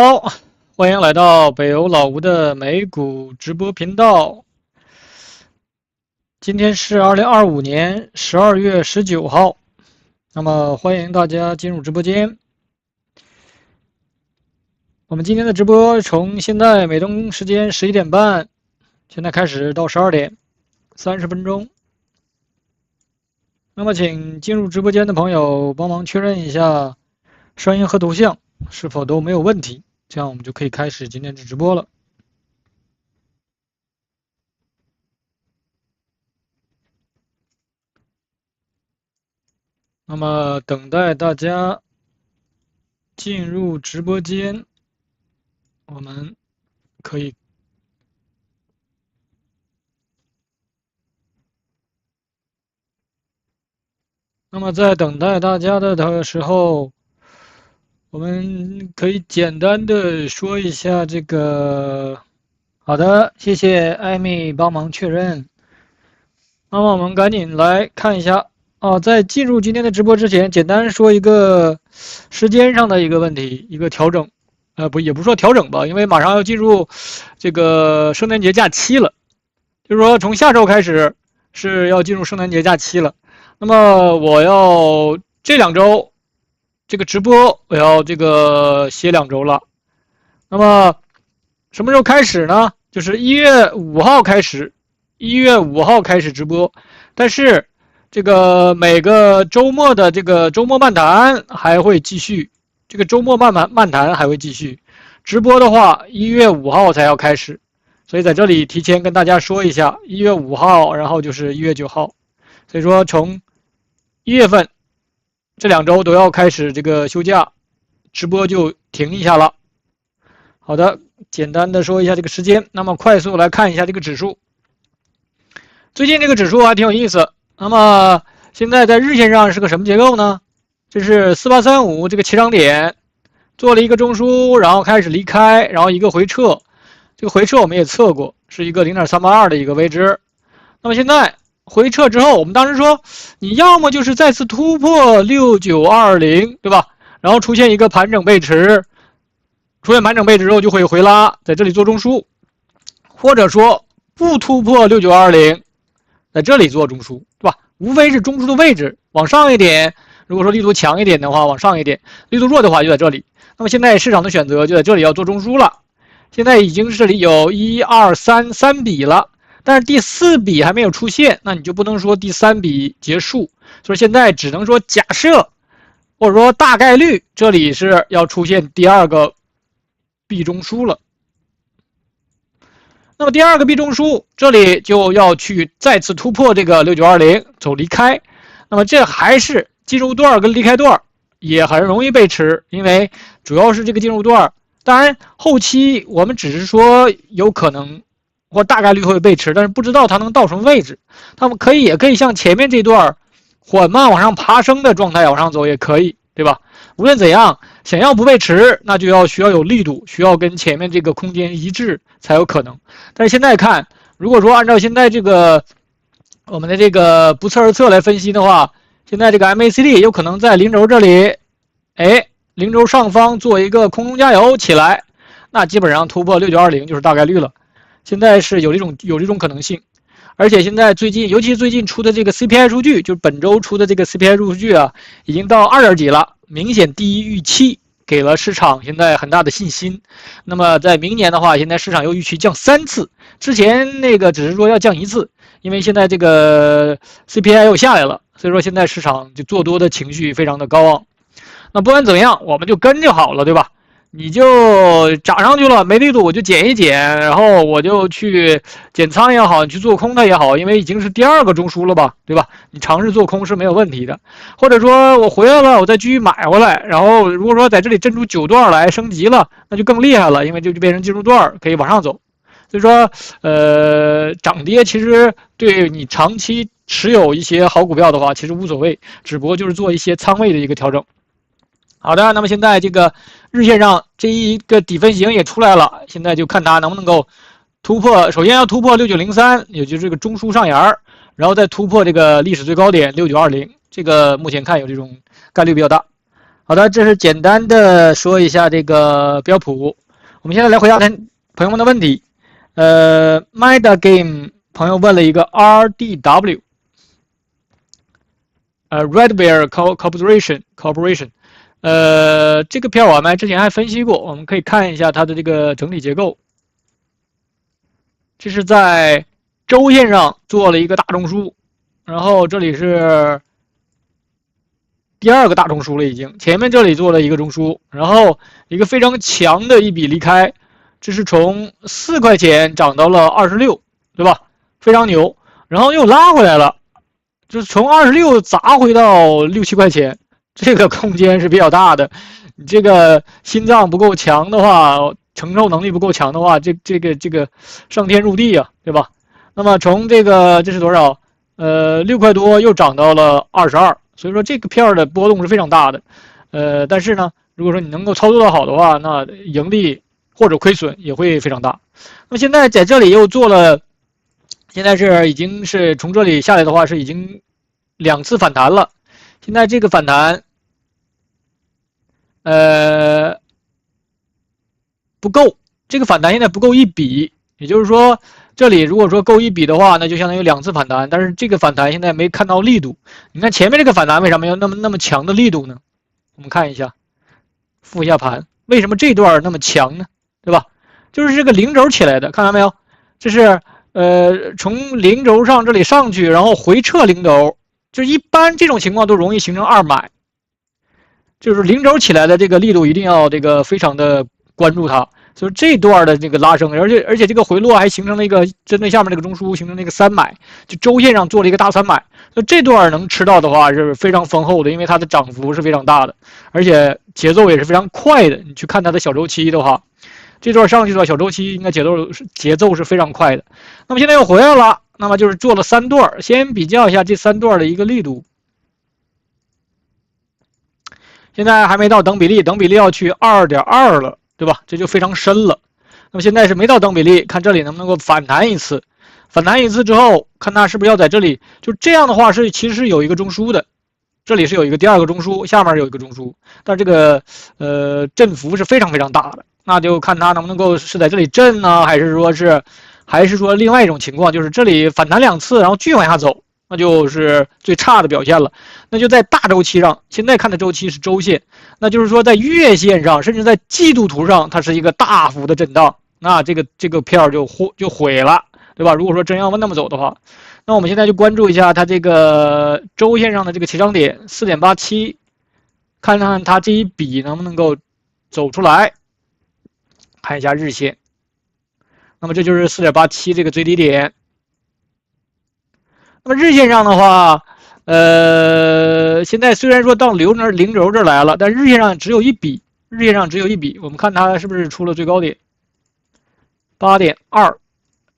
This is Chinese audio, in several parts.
好，欢迎来到北欧老吴的美股直播频道。今天是2025年12月19号，那么欢迎大家进入直播间。我们今天的直播从现在美东时间11点半，现在开始到12点，30分钟。那么请进入直播间的朋友帮忙确认一下声音和图像是否都没有问题，这样我们就可以开始今天的直播了。那么等待大家进入直播间，我们可以那么在等待大家的时候，我们可以简单的说一下这个。好的，谢谢艾米帮忙确认。那么我们赶紧来看一下在进入今天的直播之前，简单说一个时间上的一个问题，一个调整。也不说调整吧，因为马上要进入这个圣诞节假期了，就是说从下周开始是要进入圣诞节假期了。那么我要这2周这个直播我要这个歇2周了。那么什么时候开始呢？就是1月5号开始，1月5号开始直播。但是这个每个周末的这个周末漫谈还会继续，这个周末漫谈还会继续。直播的话，1月5号才要开始，所以在这里提前跟大家说一下，1月5号，然后就是1月9号。所以说从1月份这2周都要开始这个休假，直播就停一下了。好的，简单的说一下这个时间，那么快速来看一下这个指数。最近这个指数还挺有意思。那么现在在日线上是个什么结构呢？这是4835这个起涨点，做了一个中枢，然后开始离开，然后一个回撤。这个回撤我们也测过，是一个0.382的一个位置。那么现在回撤之后，我们当时说，你要么就是再次突破6920，对吧？然后出现一个盘整背驰，出现盘整背驰之后就会回拉，在这里做中枢，或者说不突破6920，在这里做中枢，对吧？无非是中枢的位置往上一点，如果说力度强一点的话，往上一点；力度弱的话就在这里。那么现在市场的选择就在这里要做中枢了。现在已经是这里有1、2、3笔了，但是第4笔还没有出现，那你就不能说第3笔结束，所以现在只能说假设或者说大概率这里是要出现第2个B 中枢了。那么第2个 B 中枢这里就要去再次突破这个6920走离开，那么这还是进入段跟离开段也很容易背驰，因为主要是这个进入段，当然后期我们只是说有可能或大概率会背驰，但是不知道它能到什么位置。它们也可以像前面这段缓慢往上爬升的状态往上走也可以，对吧？无论怎样，想要不背驰，那就需要有力度，需要跟前面这个空间一致才有可能。但是现在看，如果说按照现在这个我们的这个不测而测来分析的话，现在这个 MACD 有可能在0轴这里，0轴上方做一个空中加油起来，那基本上突破6920就是大概率了。现在是有这种可能性。而且现在最近，尤其是最近出的这个 CPI 数据，就是本周出的这个 CPI 数据啊，已经到2点几了，明显低于预期，给了市场现在很大的信心。那么在明年的话，现在市场又预期降3次，之前那个只是说要降1次，因为现在这个 CPI 又下来了，所以说现在市场就做多的情绪非常的高昂。那不管怎么样，我们就跟就好了，对吧？你就涨上去了，没力度我就减一减，然后我就去减仓也好，你去做空它也好，因为已经是第2个中枢了吧，对吧？你尝试做空是没有问题的，或者说我回来了，我再继续买回来，然后如果说在这里震出9段来升级了，那就更厉害了，因为就变成进入段可以往上走。所以说，涨跌其实对你长期持有一些好股票的话，其实无所谓，只不过就是做一些仓位的一个调整。好的，那么现在这个日线上这一个底分型也出来了，现在就看它能不能够突破，首先要突破6903，也就是这个中枢上沿，然后再突破这个历史最高点6920，这个目前看有这种概率比较大。好的，这是简单的说一下这个标普。我们现在来回答朋友们的问题。MetaGame 朋友问了一个 RDW， Red Bear Corporation， 这个票我们之前还分析过，我们可以看一下它的这个整体结构。这是在周线上做了一个大中枢，然后这里是第二个大中枢了，已经前面这里做了一个中枢，然后一个非常强的一笔离开，这是从4块钱涨到了26，对吧？非常牛，然后又拉回来了，就是从26砸回到6、7块钱，这个空间是比较大的。你这个心脏不够强的话，承受能力不够强的话，这个上天入地啊，对吧？那么从这是多少？6块多又涨到了22。所以说这个片的波动是非常大的，但是呢，如果说你能够操作的好的话，那盈利或者亏损也会非常大。那么现在在这里又做了，现在已经是从这里下来的话是已经2次反弹了。现在这个反弹，不够，这个反弹现在不够1笔，也就是说。这里如果说够1笔的话，那就相当于2次反弹，但是这个反弹现在没看到力度。你看前面这个反弹为什么没有那么强的力度呢？我们看一下，复一下盘，为什么这段那么强呢？对吧？就是这个零轴起来的，看到没有？这是从零轴上这里上去，然后回撤零轴，就是一般这种情况都容易形成2买，就是零轴起来的这个力度一定要非常的关注它。所以这段的这个拉升，而且这个回落还形成了一个针对下面这个中枢形成了一个3买，就周线上做了一个大3买。所以这段能吃到的话是非常丰厚的，因为它的涨幅是非常大的，而且节奏也是非常快的。你去看它的小周期的话，这段上去的小周期应该节奏是非常快的。那么现在又回来了，那么就是做了3段，先比较一下这3段的一个力度。现在还没到等比例，等比例要去2.2了。对吧？这就非常深了。那么现在是没到等比例，看这里能不能够反弹一次。反弹一次之后，看它是不是要在这里，就这样的话其实是有一个中枢的，这里是有一个第2个中枢，下面有一个中枢，但这个振幅是非常非常大的，那就看它能不能够是在这里震呢，还是说另外一种情况，就是这里反弹2次，然后继续往下走。那就是最差的表现了。那就在大周期上，现在看的周期是周线，那就是说在月线上，甚至在季度图上，它是一个大幅的震荡，那这个片就毁了，对吧？如果说真要那么走的话，那我们现在就关注一下它这个周线上的这个起涨点 4.87， 看看它这一笔能不能够走出来。看一下日线，那么这就是 4.87 这个最低点。那么日线上的话，现在虽然说到零轴这来了，但日线上只有1笔，我们看它是不是出了最高点 8.2，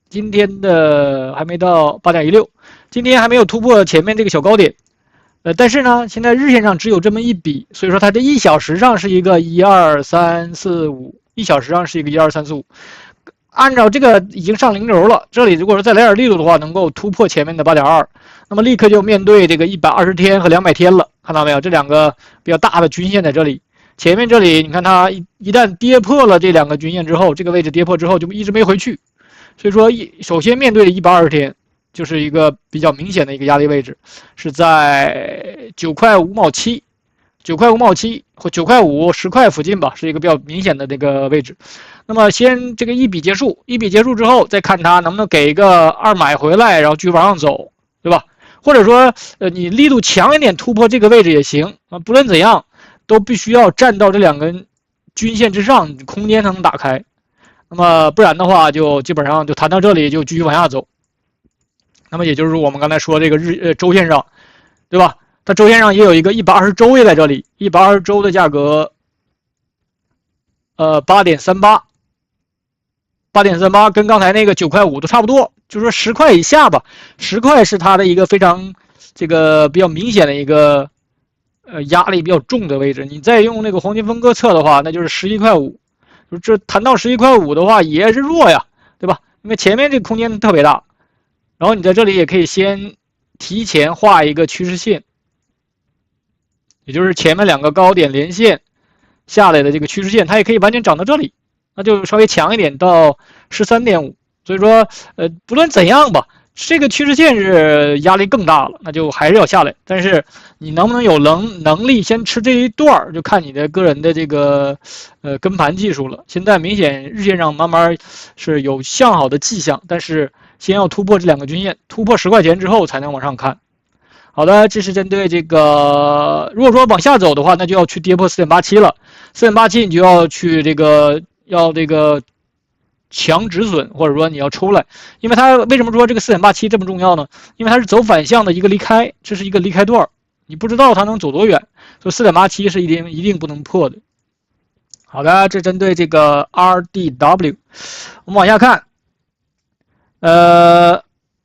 今天的还没到 8.16， 今天还没有突破前面这个小高点。但是呢，现在日线上只有这么1笔，所以说它这1小时上是一个1、2、3、4、5，1小时上是一个1、2、3、4、5。按照这个已经上零轴了，这里如果说再来点力度的话，能够突破前面的 8.2， 那么立刻就面对这个120天和200天了，看到没有？这2个比较大的均线在这里，前面这里你看它一旦跌破了这2个均线之后，这个位置跌破之后就一直没回去，所以说首先面对的120天就是一个比较明显的一个压力位置，是在9块5毛7。9块5毛7或9块5、10块附近吧，是一个比较明显的这个位置。那么先这个一笔结束之后，再看它能不能给一个2买回来，然后继续往上走，对吧？或者说你力度强一点突破这个位置也行啊。不论怎样，都必须要站到这2根均线之上，空间才能打开。那么不然的话，就基本上就弹到这里就继续往下走。那么也就是我们刚才说这个周线上，对吧？它周线上也有一个120周也在这里，120周的价格，8.38，跟刚才那个9块5都差不多，就是说10块以下吧。10块是它的一个非常比较明显的一个压力比较重的位置。你再用那个黄金分割测的话，那就是11块5，就这谈到11块5的话也是弱呀，对吧？因为前面这个空间特别大，然后你在这里也可以先提前画一个趋势线。也就是前面两个高点连线下来的这个趋势线，它也可以完全涨到这里，那就稍微强一点到13.5。所以说，不论怎样吧，这个趋势线是压力更大了，那就还是要下来。但是你能不能有能力先吃这一段，就看你的个人的这个跟盘技术了。现在明显日线上慢慢是有向好的迹象，但是先要突破这两个均线，突破10块钱之后才能往上看。好的，这是针对这个，如果说往下走的话，那就要去跌破4.87了，4.87你就要去这个强止损，或者说你要出来，因为它为什么说这个4.87这么重要呢？因为它是走反向的一个离开，这是一个离开段，你不知道它能走多远，所以4.87是一定不能破的。好的，这针对这个 RDW， 我们往下看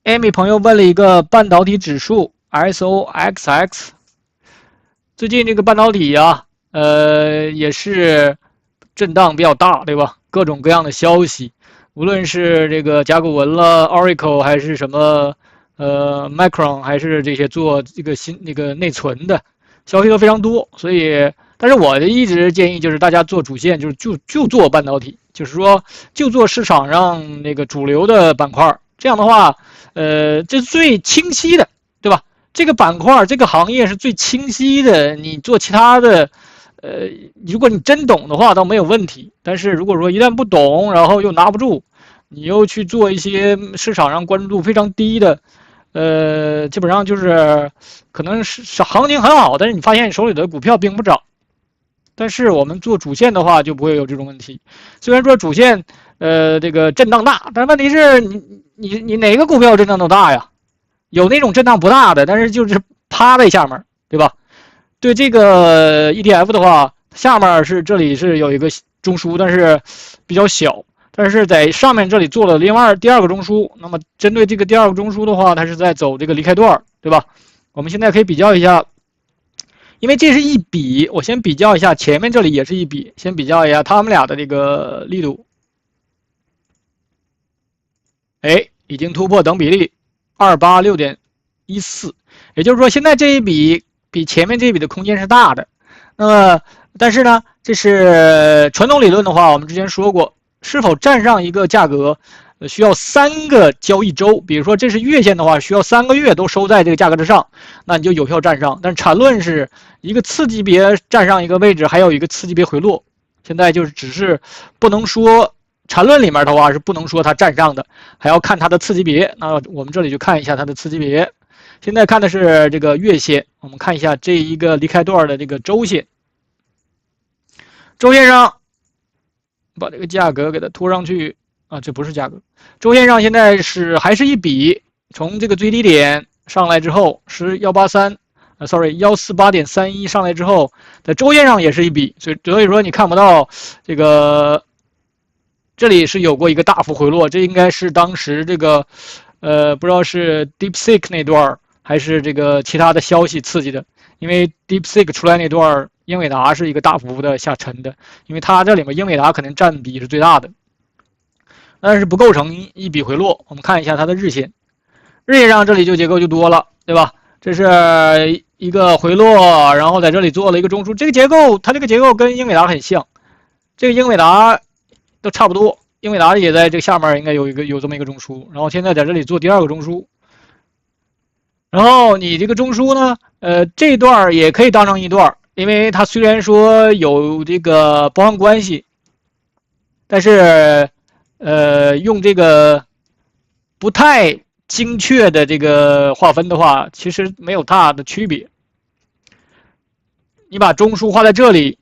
，Amy 朋友问了一个半导体指数 SOXX， 最近这个半导体啊，也是震荡比较大，对吧？各种各样的消息，无论是这个甲骨文了、Oracle 还是什么Micron， 还是这些做这个那个内存的消息都非常多，所以，但是我的一直建议就是大家做主线，就做半导体，就是说就做市场上那个主流的板块，这样的话，这是最清晰的，对吧？这个板块这个行业是最清晰的，你做其他的。如果你真懂的话，倒没有问题。但是如果说一旦不懂，然后又拿不住，你又去做一些市场上关注度非常低的，基本上就是可能是行情很好，但是你发现你手里的股票并不涨。但是我们做主线的话，就不会有这种问题。虽然说主线，这个震荡大，但是问题是你哪个股票震荡都大呀？有那种震荡不大的，但是就是趴在下面，对吧？对这个 ETF 的话，下面这里是有一个中枢，但是比较小，但是在上面这里做了第二个中枢。那么针对这个第二个中枢的话，它是在走这个离开段，对吧？我们现在可以比较一下，因为这是一笔，我先比较一下前面这里也是一笔，先比较一下他们俩的这个力度。哎，已经突破等比例286.14，也就是说现在这一笔比前面这一笔的空间是大的。那么，但是呢，这是传统理论的话，我们之前说过，是否站上一个价格，需要3个交易周。比如说这是月线的话，需要3个月都收在这个价格之上，那你就有效站上。但是缠论是一个次级别站上一个位置，还有一个次级别回落。现在就是只是不能说缠论里面的话是不能说它站上的，还要看它的次级别。那我们这里就看一下它的次级别。现在看的是这个月线，我们看一下这一个离开段的这个周线。周线上把这个价格给它拖上去啊，这不是价格。周线上现在还是一笔，从这个最低点上来之后是148.31上来之后，在周线上也是一笔，所以说你看不到这个，这里是有过一个大幅回落，这应该是当时这个不知道是 DeepSeek 那段还是这个其他的消息刺激的，因为 DeepSeek 出来那段，英伟达是一个大幅的下沉的，因为它这里面英伟达可能占比是最大的，但是不构成一笔回落。我们看一下它的日线，日线上这里就结构就多了，对吧？这是一个回落，然后在这里做了一个中枢，这个结构它这个结构跟英伟达很像，这个英伟达都差不多，英伟达也在这个下面应该有这么一个中枢，然后现在在这里做第二个中枢。然后你这个中枢呢，这段也可以当成一段，因为它虽然说有这个包含关系，但是用这个不太精确的这个划分的话，其实没有大的区别。你把中枢画在这里，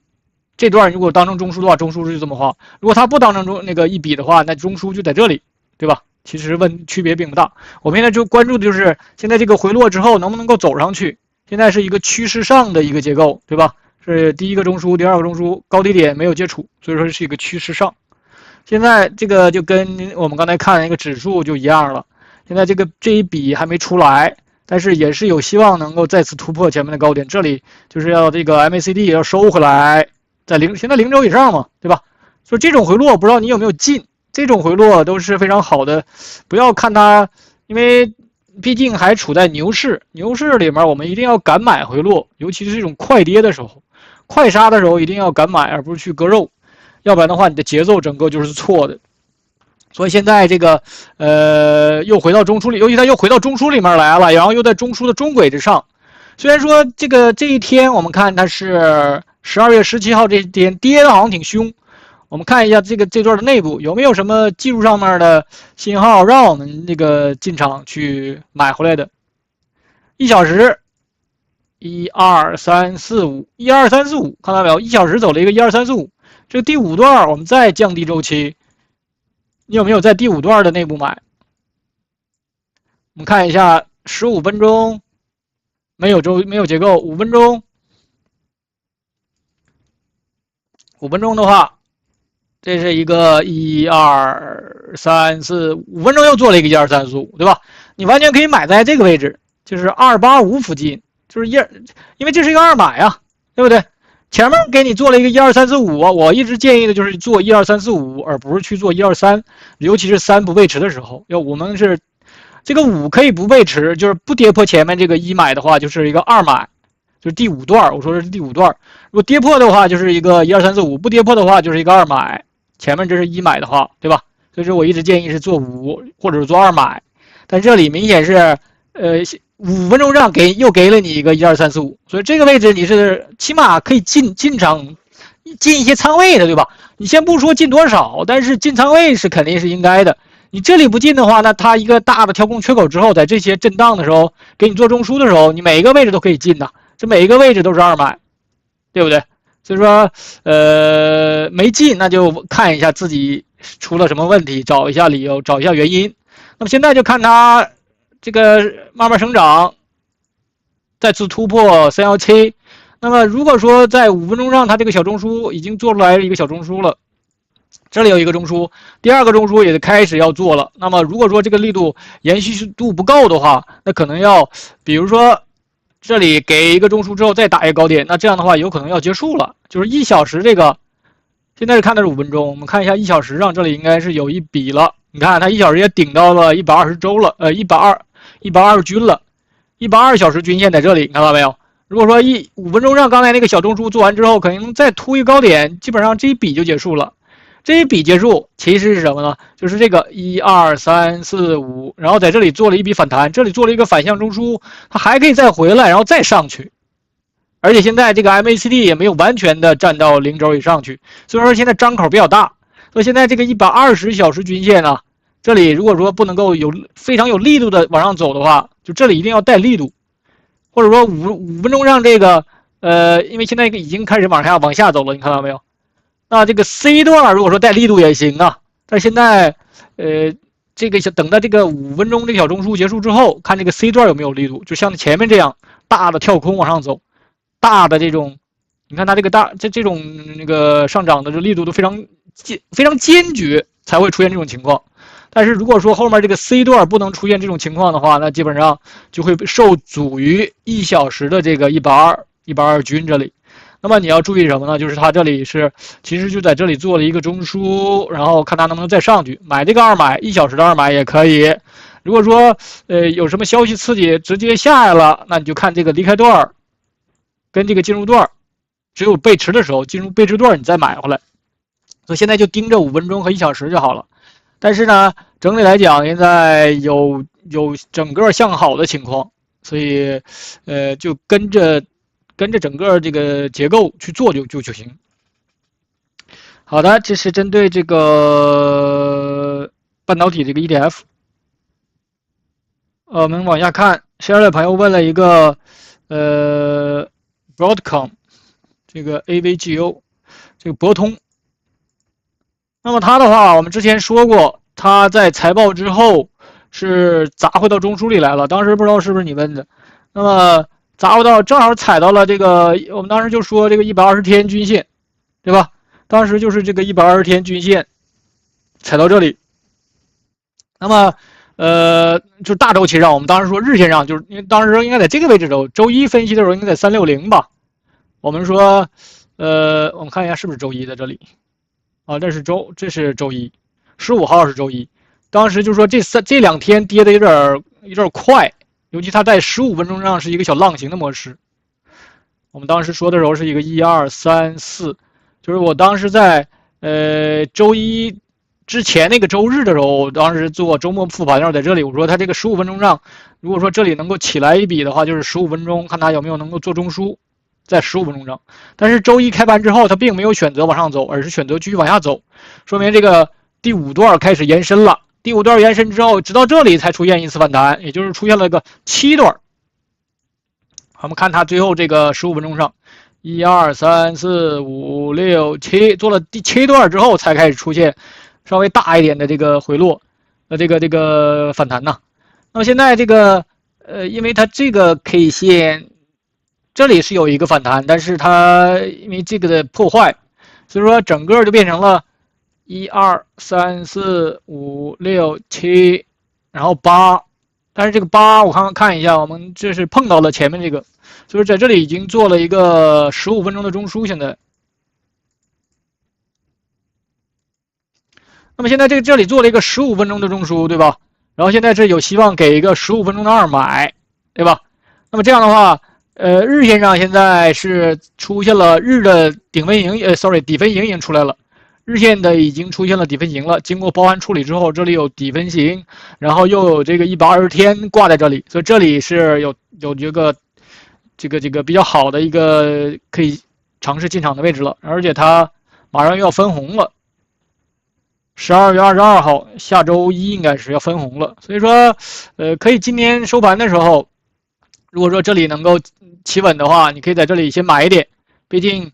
这段如果当成中枢的话，中枢是这么画；如果它不当成那个一笔的话，那中枢就在这里，对吧？其实区别并不大。我们现在就关注的就是现在这个回落之后能不能够走上去。现在是一个趋势上的一个结构，对吧？是第一个中枢，第二个中枢，高低点没有接触，所以说是一个趋势上。现在这个就跟我们刚才看那个指数就一样了。现在这一笔还没出来，但是也是有希望能够再次突破前面的高点。这里就是要这个 MACD 要收回来，现在0轴以上嘛，对吧？所以这种回落，不知道你有没有进？这种回落都是非常好的，不要看它，因为毕竟还处在牛市，牛市里面我们一定要敢买回落，尤其是这种快跌的时候，快杀的时候一定要敢买，而不是去割肉，要不然的话你的节奏整个就是错的。所以现在这个又回到中枢里，尤其它又回到中枢里面来了，然后又在中枢的中轨之上。虽然说这一天我们看它是12月17号这一天跌的好像挺凶，我们看一下这段的内部有没有什么技术上面的信号让我们这个进场去买回来的。1小时1 2 3 4 5 1 2 3 4 5，看到没有？1小时走了一个1 2 3 4 5，这个第5段我们再降低周期，你有没有在第5段的内部买？我们看一下15分钟，没有结构，5分钟，5分钟的话，这是一个1 2 3 4 5分钟又做了一个1 2 3 4 5，对吧？你完全可以买在这个位置，就是285附近，就是因为这是一个二买啊，对不对？前面给你做了一个1 2 3 4 5，我一直建议的就是做1 2 3 4 5，而不是去做1 2 3，尤其是3不背驰的时候。我们是这个5可以不背驰，就是不跌破前面这个1买的话，就是一个二买，就是第5段。我说的是第5段，如果跌破的话，就是一个1 2 3 4 5；不跌破的话，就是一个二买。前面这是1买的话，对吧？所以说我一直建议是做5或者是做二买，但这里明显是5分钟上又给了你一个1 2 3 4 5，所以这个位置你是起码可以进场进一些仓位的，对吧？你先不说进多少，但是进仓位是肯定是应该的。你这里不进的话，那它一个大的跳空缺口之后，在这些震荡的时候给你做中枢的时候，你每一个位置都可以进的，这每一个位置都是二买，对不对？所以说没进，那就看一下自己出了什么问题，找一下理由，找一下原因。那么现在就看它这个慢慢生长，再次突破317。那么如果说在5分钟上它这个小中枢已经做出来一个小中枢了，这里有一个中枢，第二个中枢也开始要做了。那么如果说这个力度延续度不够的话，那可能要比如说这里给一个中枢之后再打一个高点，那这样的话有可能要结束了。就是1小时这个现在是看的是5分钟，我们看一下1小时上这里应该是有一笔了。你看它1小时也顶到了120周了，120均了，120小时均线在这里，你看到没有？如果说5分钟上刚才那个小中枢做完之后，可能再突一个高点，基本上这一笔就结束了。这一笔结束其实是什么呢？就是这个1 2 3 4 5，然后在这里做了一笔反弹，这里做了一个反向中枢，它还可以再回来，然后再上去。而且现在这个 MACD 也没有完全的站到0轴以上去，所以说现在张口比较大。所以现在这个120小时均线呢，这里如果说不能够非常有力度的往上走的话，就这里一定要带力度，或者说5分钟上这个因为现在已经开始往下走了，你看到没有？那这个 C 段如果说带力度也行啊，但是现在这个等到这个5分钟这个小中枢结束之后，看这个 C 段有没有力度，就像前面这样大的跳空往上走，大的这种，你看它这个这种那个上涨的这力度都非常坚决，才会出现这种情况。但是如果说后面这个 C 段不能出现这种情况的话，那基本上就会受阻于1小时的这个120均这里。那么你要注意什么呢？就是它这里其实就在这里做了一个中枢，然后看它能不能再上去，买这个二买，1小时的二买也可以。如果说有什么消息刺激直接下来了，那你就看这个离开段跟这个进入段，只有背驰的时候进入背驰段你再买回来。所以现在就盯着5分钟和1小时就好了。但是呢，整体来讲现在有整个向好的情况，所以就跟着整个这个结构去做就行。好的，这是针对这个半导体这个 ETF。我们往下看 ，share 的朋友问了一个Broadcom 这个 AVGO 这个博通。那么它的话，我们之前说过，它在财报之后是砸回到中枢里来了。当时不知道是不是你问的，那么砸回到正好踩到了这个，我们当时就说这个120天均线，对吧？当时就是这个120天均线踩到这里。那么就大周期上，我们当时说日线上，就是因为当时说应该在这个位置周一分析的时候应该在360吧。我们说我们看一下是不是周一在这里。这是周一，15号是周一。当时就说这2天跌的有点有点快，尤其它在15分钟上是一个小浪形的模式。我们当时说的时候是一个1、2、3、4，就是我当时在周一之前那个周日的时候，我当时做周末复盘的时候在这里，我说它这个15分钟上，如果说这里能够起来一笔的话，就是15分钟，看它有没有能够做中枢，在15分钟上。但是周一开盘之后，它并没有选择往上走，而是选择继续往下走，说明这个第5段开始延伸了。第5段延伸之后，直到这里才出现一次反弹，也就是出现了个7段。我们看它最后这个15分钟上，1、2、3、4、5、6、7，做了第7段之后才开始出现稍微大一点的这个回落，这个反弹呐。那么现在这个因为它这个 K 线这里是有一个反弹，但是它因为这个的破坏，所以说整个就变成了1、2、3、4、5、6、7，然后8。但是这个8，我看一下，我们这是碰到了前面这个，就是在这里已经做了一个15分钟的中枢。现在，那么现在这里做了一个15分钟的中枢，对吧？然后现在这有希望给一个15分钟的2买，对吧？那么这样的话，日线上现在是出现了日的顶分型，底分型已经出来了。日线的已经出现了底分型了，经过包含处理之后，这里有底分型，然后又有这个120天挂在这里，所以这里是有这个比较好的一个可以尝试进场的位置了，而且它马上又要分红了，12月22号下周一应该是要分红了，所以说可以今天收盘的时候，如果说这里能够企稳的话，你可以在这里先买一点，毕竟。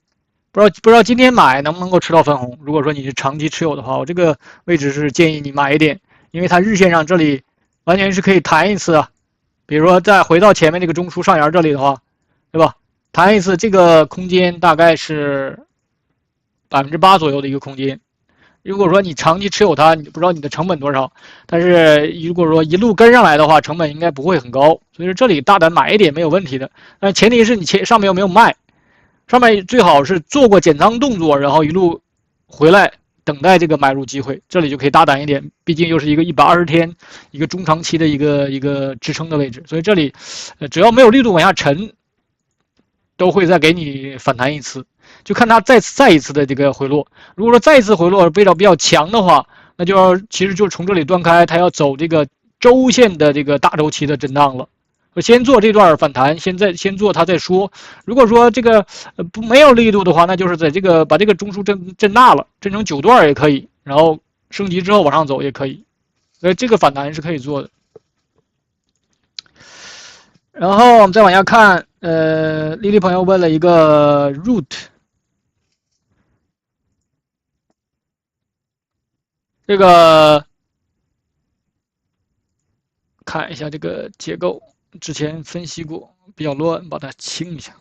不知道今天买能不能够吃到分红。如果说你是长期持有的话，我这个位置是建议你买一点，因为它日线上这里完全是可以弹一次啊。比如说再回到前面这个中枢上沿这里的话，对吧？弹一次，这个空间大概是8%左右的一个空间。如果说你长期持有它，你不知道你的成本多少，但是如果说一路跟上来的话，成本应该不会很高。所以说这里大胆买一点没有问题的，但前提是你上面有没有卖。上面最好是做过减仓动作，然后一路回来等待这个买入机会，这里就可以大胆一点，毕竟又是一个120天一个中长期的一个支撑的位置，所以这里只要没有力度往下沉，都会再给你反弹一次，就看它再一次的这个回落。如果说再一次回落比较强的话，那其实就从这里断开，它要走这个周线的这个大周期的震荡了。我先做这段反弹，先做它再说。如果说这个没有力度的话，那就是在这个把这个中枢震大了，震成9段也可以，然后升级之后往上走也可以。所以这个反弹是可以做的。然后我们再往下看，丽丽朋友问了一个 root， 这个看一下这个结构。之前分析过，比较乱，把它清一下。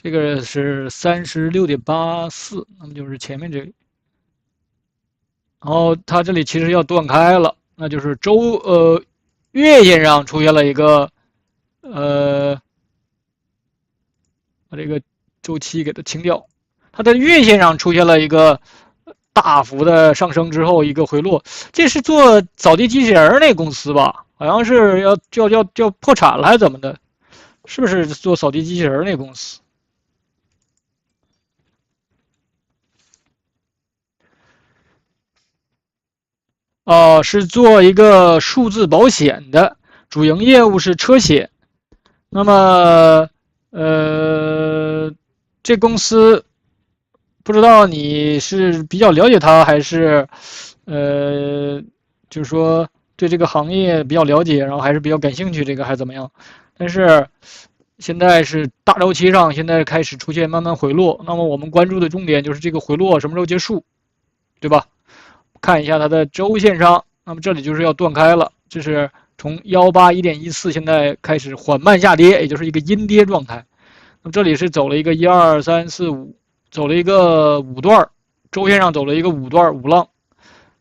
这个是36.84，那么就是前面这里。然后它这里其实要断开了，那就是月线上出现了一个把这个周期给它清掉，它的月线上出现了一个大幅的上升之后一个回落，这是做扫地机器人那公司吧？好像是要破产了还是怎么的？是不是做扫地机器人那公司？是做一个数字保险的，主营业务是车险。那么，这公司不知道你是比较了解它，还是就是说对这个行业比较了解，然后还是比较感兴趣这个，还是怎么样？但是现在是大周期上，现在开始出现慢慢回落。那么我们关注的重点就是这个回落什么时候结束，对吧？看一下它的周线上，那么这里就是要断开了，这是从181.14现在开始缓慢下跌，也就是一个阴跌状态。那么这里是走了一个1、2、3、4、5，走了一个5段，周线上走了一个5段5浪，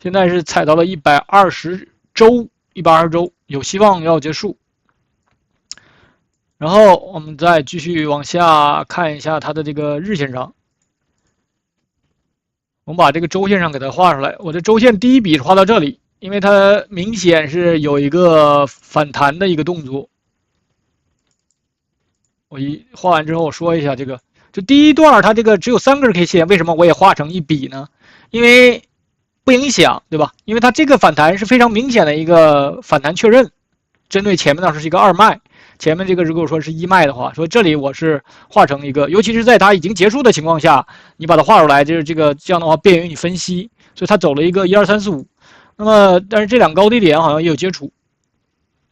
现在是踩到了120周，有希望要结束。然后我们再继续往下看一下它的这个日线上。我们把这个周线上给它画出来，我的周线第一笔画到这里，因为它明显是有一个反弹的一个动作。我画完之后，我说一下这个，就第一段它这个只有3根 K 线，为什么我也画成一笔呢？因为不影响，对吧？因为它这个反弹是非常明显的一个反弹确认，针对前面当时是一个2脉，前面这个如果说是1脉的话，所以这里我是画成一个，尤其是在它已经结束的情况下，你把它画出来，就是这样的话便于你分析。所以它走了一个1、2、3、4、5，那么但是这两个高低点好像也有接触。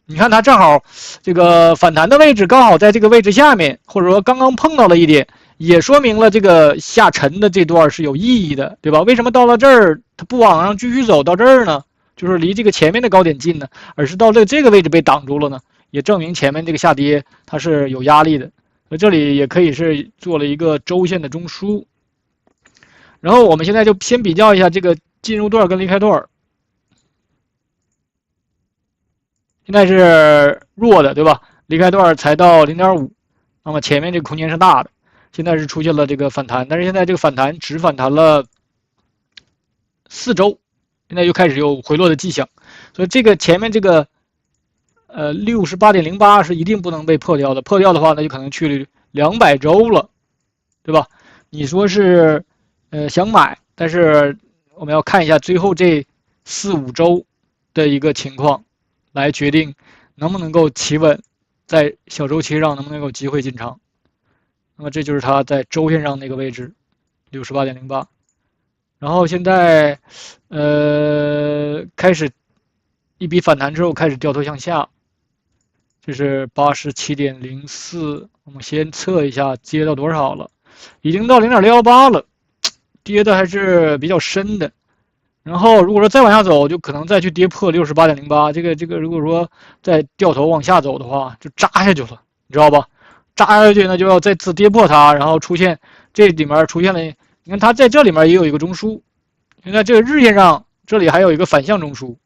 你看它正好这个反弹的位置刚好在这个位置下面，或者说刚刚碰到了一点，也说明了这个下沉的这段是有意义的，对吧？为什么到了这儿它不往上继续走到这儿呢？就是离这个前面的高点近呢，而是到这个位置被挡住了呢？也证明前面这个下跌它是有压力的。所以这里也可以是做了一个周线的中枢。然后我们现在就先比较一下这个进入段跟离开段。现在是弱的，对吧？离开段才到0.5，那么前面这个空间是大的，现在是出现了这个反弹，但是现在这个反弹只反弹了4周，现在又开始有回落的迹象，所以这个前面这个68.08是一定不能被破掉的，破掉的话那就可能去200周了，对吧？你说是想买，但是我们要看一下最后这4、5周的一个情况。来决定能不能够企稳，在小周期上能不能有机会进场。那么这就是它在周线上那个位置，68.08。然后现在开始一笔反弹之后开始掉头向下，这是87.04。我们先测一下接到多少了，已经到0.618了，跌的还是比较深的。然后如果说再往下走，就可能再去跌破68.08，这个如果说再掉头往下走的话，就扎下去了，你知道吧？扎下去呢就要再次跌破它，然后出现这里面出现了，你看它在这里面也有一个中枢，现在这个日线上这里还有一个反向中枢。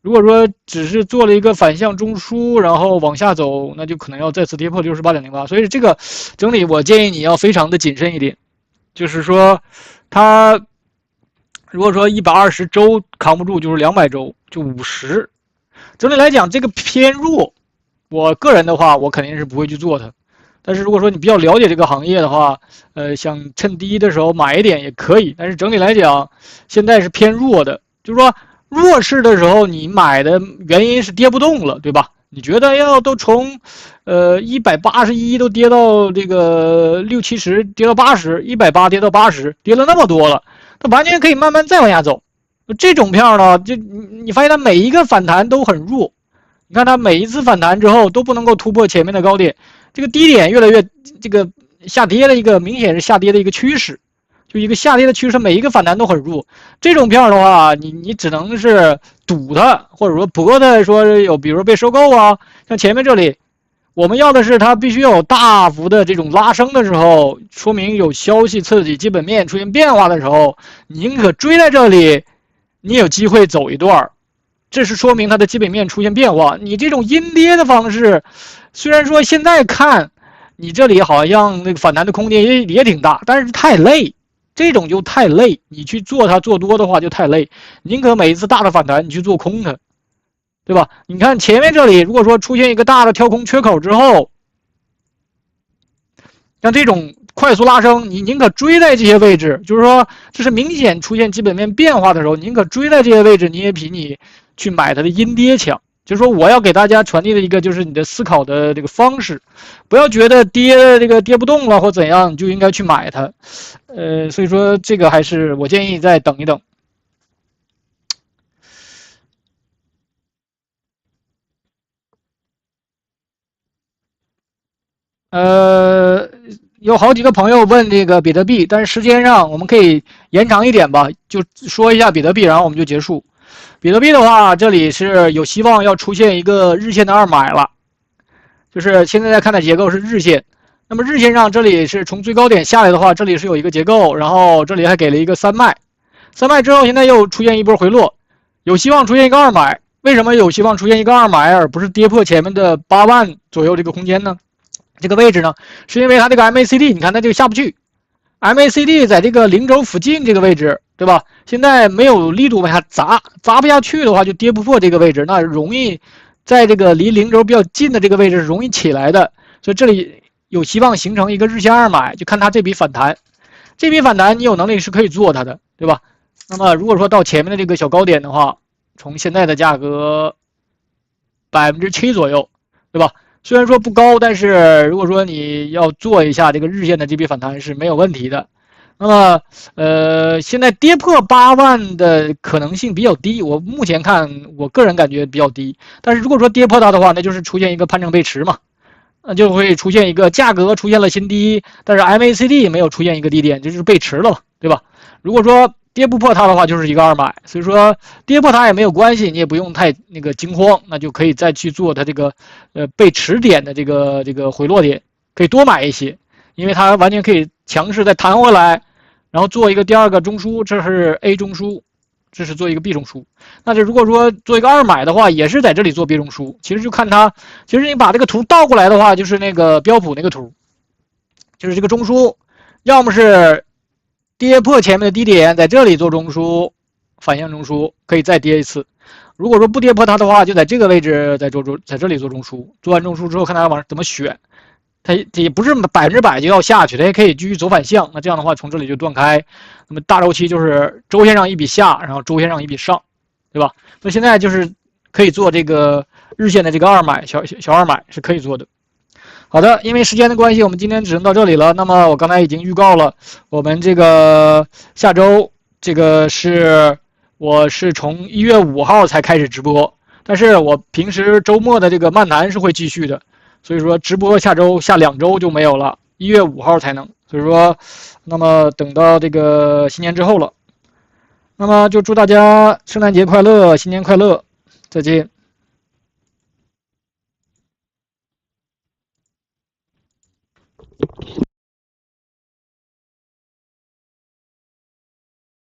如果说只是做了一个反向中枢，然后往下走，那就可能要再次跌破68.08。所以这个整理我建议你要非常的谨慎一点，就是说它。如果说120周扛不住，就是200周，就50。整体来讲，这个偏弱。我个人的话，我肯定是不会去做它。但是如果说你比较了解这个行业的话，想趁低的时候买一点也可以。但是整体来讲，现在是偏弱的，就是说弱势的时候你买的原因是跌不动了，对吧？你觉得要都从181都跌到这个60、70，跌到80，180跌到80，跌了那么多了。它完全可以慢慢再往下走，这种票呢，就你发现它每一个反弹都很弱，你看它每一次反弹之后都不能够突破前面的高点，这个低点越来越这个下跌的一个明显是下跌的一个趋势，就一个下跌的趋势，每一个反弹都很弱。这种票的话，你只能是赌它，或者说博它，说有比如说被收购啊，像前面这里。我们要的是它必须有大幅的这种拉升的时候，说明有消息刺激基本面出现变化的时候，你宁可追在这里，你有机会走一段，这是说明它的基本面出现变化。你这种阴跌的方式，虽然说现在看你这里好像那个反弹的空间也挺大，但是太累，这种就太累，你去做它做多的话就太累，宁可每一次大的反弹你去做空它。对吧？你看前面这里，如果说出现一个大的跳空缺口之后，像这种快速拉升，你宁可追在这些位置，就是说这是明显出现基本面变化的时候，宁可追在这些位置，你也比你去买它的阴跌强。就是说，我要给大家传递的一个就是你的思考的这个方式，不要觉得这个跌不动了或怎样，你就应该去买它。所以说这个还是我建议再等一等。有好几个朋友问这个比特币，但是时间上我们可以延长一点吧，就说一下比特币，然后我们就结束。比特币的话，这里是有希望要出现一个日线的2买了，就是现在看的结构是日线。那么日线上这里是从最高点下来的话，这里是有一个结构，然后这里还给了一个3脉，3脉之后现在又出现一波回落，有希望出现一个2买。为什么有希望出现一个2买，而不是跌破前面的8万左右这个空间呢？这个位置呢，是因为它这个 MACD， 你看它这个下不去 ，MACD 在这个0轴附近这个位置，对吧？现在没有力度往下砸不下去的话，就跌不破这个位置，那容易在这个离零轴比较近的这个位置是容易起来的，所以这里有希望形成一个日线二买，就看它这笔反弹。这笔反弹你有能力是可以做它的，对吧？那么如果说到前面的这个小高点的话，从现在的价格7%左右，对吧？虽然说不高，但是如果说你要做一下这个日线的这笔反弹是没有问题的。那么，现在跌破8万的可能性比较低，我目前看，我个人感觉比较低。但是如果说跌破它的话，那就是出现一个盘整背驰嘛，那就会出现一个价格出现了新低，但是 MACD 没有出现一个低点，这就是背驰了嘛，对吧？如果说跌不破它的话，就是一个二买，所以说跌破它也没有关系，你也不用太那个惊慌，那就可以再去做它这个背驰点的这个回落点，可以多买一些，因为它完全可以强势再弹回来。然后做一个第二个中枢，这是 A 中枢，这是做一个 B 中枢。那就如果说做一个二买的话，也是在这里做 B 中枢。其实就看它，其实你把这个图倒过来的话，就是那个标普那个图，就是这个中枢，要么是跌破前面的低点，在这里做中枢，反向中枢可以再跌一次。如果说不跌破它的话，就在这个位置在这里做中枢。做完中枢之后，看它往怎么选。它也不是100%就要下去，它也可以继续走反向。那这样的话，从这里就断开。那么大周期就是周线上一笔下，然后周线上一笔上，对吧？所以现在就是可以做这个日线的这个二买，小二买是可以做的。好的，因为时间的关系，我们今天只能到这里了。那么我刚才已经预告了，我们这个下周这个我是从1月5号才开始直播，但是我平时周末的这个漫谈是会继续的。所以说直播下2周就没有了，1月5号才能。所以说，那么等到这个新年之后了。那么就祝大家圣诞节快乐，新年快乐，再见。